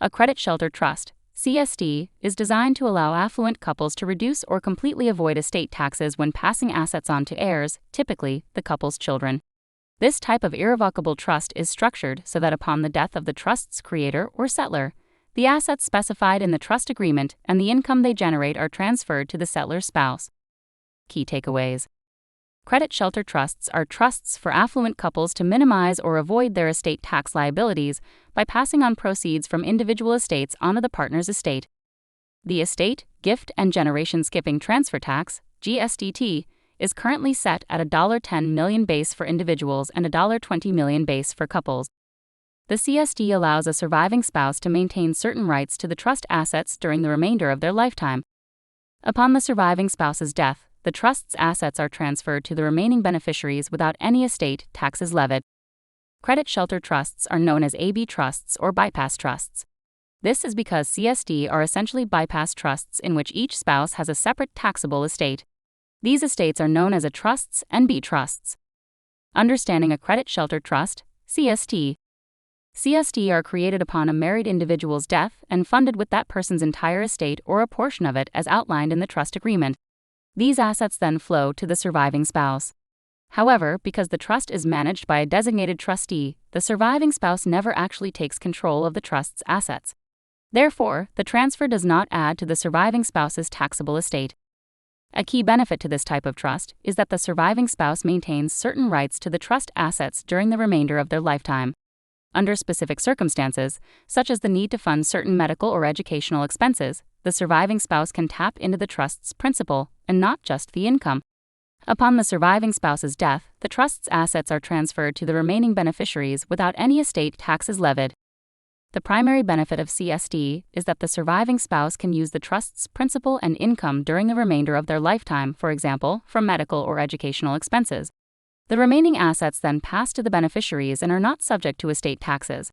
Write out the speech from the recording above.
A credit shelter trust, CST, is designed to allow affluent couples to reduce or completely avoid estate taxes when passing assets on to heirs, typically the couple's children. This type of irrevocable trust is structured so that upon the death of the trust's creator or settlor, the assets specified in the trust agreement and the income they generate are transferred to the settler's spouse. Key takeaways. Credit shelter trusts are trusts for affluent couples to minimize or avoid their estate tax liabilities by passing on proceeds from individual estates onto the partner's estate. The estate, gift, and generation skipping transfer tax, GSDT, is currently set at $10 million base for individuals and $20 million base for couples. The CST allows a surviving spouse to maintain certain rights to the trust assets during the remainder of their lifetime. Upon the surviving spouse's death, the trust's assets are transferred to the remaining beneficiaries without any estate taxes levied. Credit shelter trusts are known as AB trusts or bypass trusts. This is because CST are essentially bypass trusts in which each spouse has a separate taxable estate. These estates are known as A trusts and B trusts. Understanding a credit shelter trust, CST. CST are created upon a married individual's death and funded with that person's entire estate or a portion of it as outlined in the trust agreement. These assets then flow to the surviving spouse. However, because the trust is managed by a designated trustee, the surviving spouse never actually takes control of the trust's assets. Therefore, the transfer does not add to the surviving spouse's taxable estate. A key benefit to this type of trust is that the surviving spouse maintains certain rights to the trust assets during the remainder of their lifetime. Under specific circumstances, such as the need to fund certain medical or educational expenses, the surviving spouse can tap into the trust's principal, and not just the income. Upon the surviving spouse's death, the trust's assets are transferred to the remaining beneficiaries without any estate taxes levied. The primary benefit of CST is that the surviving spouse can use the trust's principal and income during the remainder of their lifetime, for example, for medical or educational expenses. The remaining assets then pass to the beneficiaries and are not subject to estate taxes.